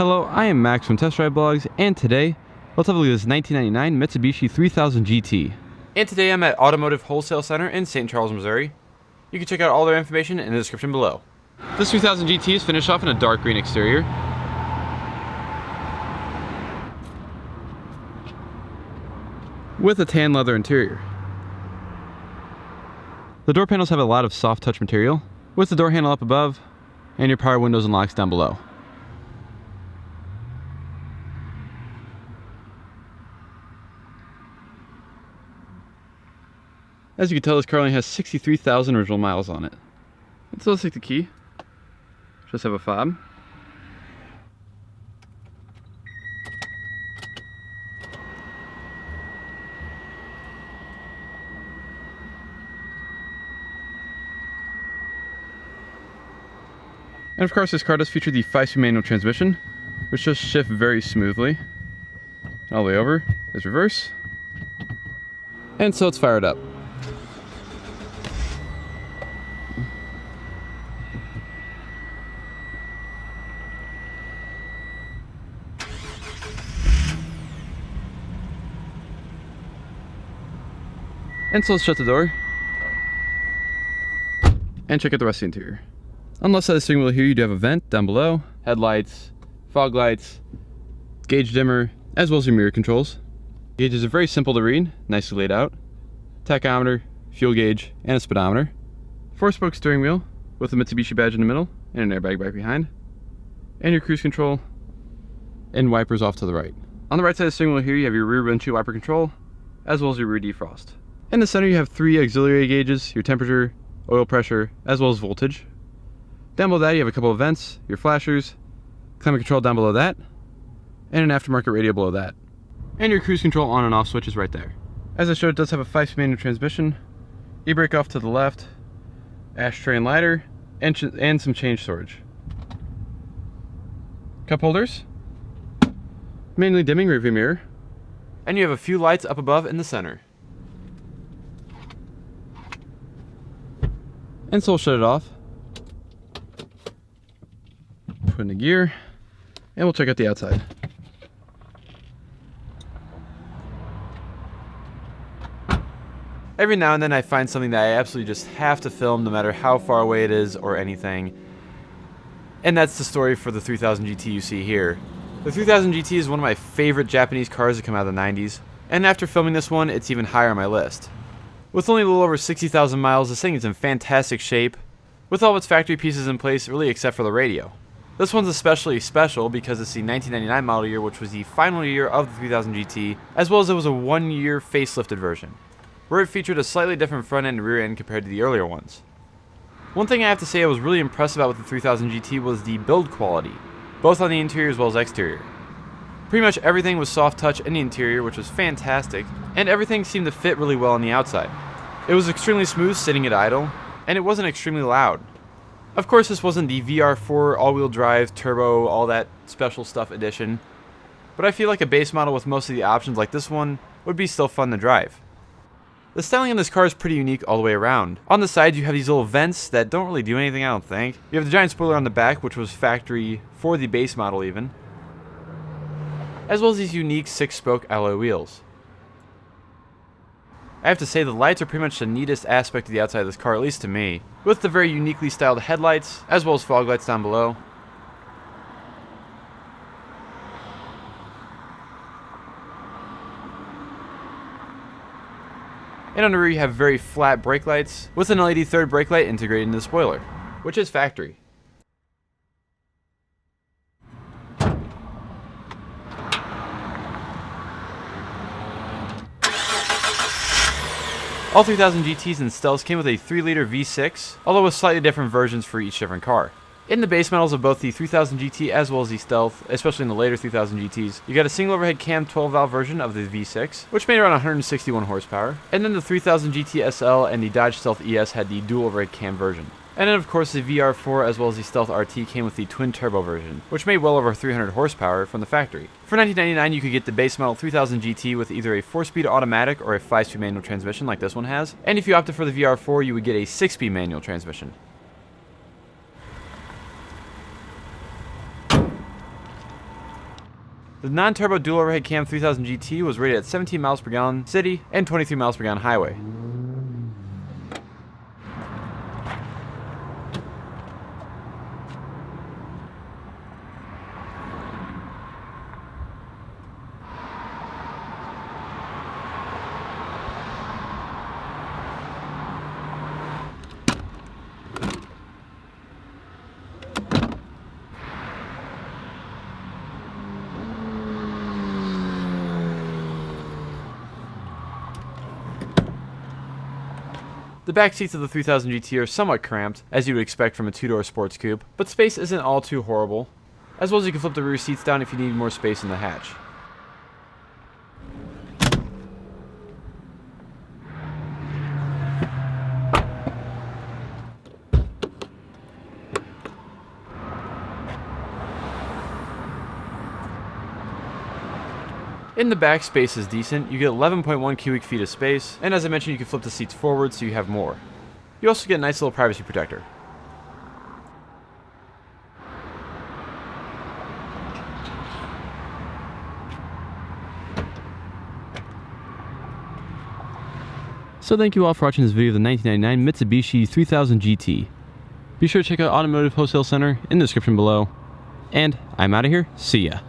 Hello, I am Max from Test Drive Blogs, and today, let's have a look at this 1999 Mitsubishi 3000 GT. And today I'm at Automotive Wholesale Center in St. Charles, Missouri. You can check out all their information in the description below. This 3000 GT is finished off in a dark green exterior. With a tan leather interior. The door panels have a lot of soft touch material, with the door handle up above, and your power windows and locks down below. As you can tell, this car only has 63,000 original miles on it. And so let's take the key. Just have a fob. And of course, this car does feature the 5-speed manual transmission, which just shifts very smoothly. All the way over is reverse. And so it's fired up. And so let's shut the door and check out the rest of the interior. On the left side of the steering wheel here, you do have a vent down below, headlights, fog lights, gauge dimmer, as well as your mirror controls. Gauges are very simple to read, nicely laid out. Tachometer, fuel gauge, and a speedometer. 4-spoke steering wheel with a Mitsubishi badge in the middle and an airbag back behind. And your cruise control and wipers off to the right. On the right side of the steering wheel here, you have your rear windshield wiper control, as well as your rear defrost. In the center, you have 3 auxiliary gauges, your temperature, oil pressure, as well as voltage. Down below that, you have a couple of vents, your flashers, climate control down below that, and an aftermarket radio below that. And your cruise control on and off switch is right there. As I showed, it does have a 5-speed manual transmission, e-brake off to the left, ashtray and lighter, and some change storage. Cup holders, manually dimming rearview mirror, and you have a few lights up above in the center. And so we'll shut it off, put in the gear, and we'll check out the outside. Every now and then I find something that I absolutely just have to film no matter how far away it is or anything. And that's the story for the 3000 GT you see here. The 3000 GT is one of my favorite Japanese cars that come out of the 90s, and after filming this one, it's even higher on my list. With only a little over 60,000 miles, this thing is in fantastic shape, with all of its factory pieces in place, really except for the radio. This one's especially special because it's the 1999 model year, which was the final year of the 3000 GT, as well as it was a 1-year facelifted version, where it featured a slightly different front end and rear end compared to the earlier ones. One thing I have to say I was really impressed about with the 3000 GT was the build quality, both on the interior as well as exterior. Pretty much everything was soft touch in the interior, which was fantastic, and everything seemed to fit really well on the outside. It was extremely smooth sitting at idle, and it wasn't extremely loud. Of course, this wasn't the VR4 all-wheel drive, turbo, all that special stuff edition, but I feel like a base model with most of the options like this one would be still fun to drive. The styling on this car is pretty unique all the way around. On the sides, you have these little vents that don't really do anything, I don't think. You have the giant spoiler on the back, which was factory for the base model even, as well as these unique 6-spoke alloy wheels. I have to say the lights are pretty much the neatest aspect of the outside of this car, at least to me, with the very uniquely styled headlights, as well as fog lights down below. And on the rear you have very flat brake lights, with an LED third brake light integrated into the spoiler, which is factory. All 3000 GTs and Stealths came with a 3-liter V6, although with slightly different versions for each different car. In the base models of both the 3000 GT as well as the Stealth, especially in the later 3000 GTs, you got a single overhead cam 12-valve version of the V6, which made around 161 horsepower, and then the 3000 GT SL and the Dodge Stealth ES had the dual overhead cam version. And then of course the VR4 as well as the Stealth RT came with the twin turbo version, which made well over 300 horsepower from the factory. For $19.99 you could get the base model 3000 GT with either a 4-speed automatic or a 5-speed manual transmission like this one has, and if you opted for the VR4 you would get a 6-speed manual transmission. The non-turbo dual overhead cam 3000 GT was rated at 17 miles per gallon city and 23 miles per gallon highway. The back seats of the 3000 GT are somewhat cramped, as you would expect from a two-door sports coupe, but space isn't all too horrible, as well as you can flip the rear seats down if you need more space in the hatch. In the back, space is decent. You get 11.1 cubic feet of space, and as I mentioned, you can flip the seats forward so you have more. You also get a nice little privacy protector. So thank you all for watching this video of the 1999 Mitsubishi 3000 GT. Be sure to check out Automotive Wholesale Center in the description below. And I'm out of here. See ya.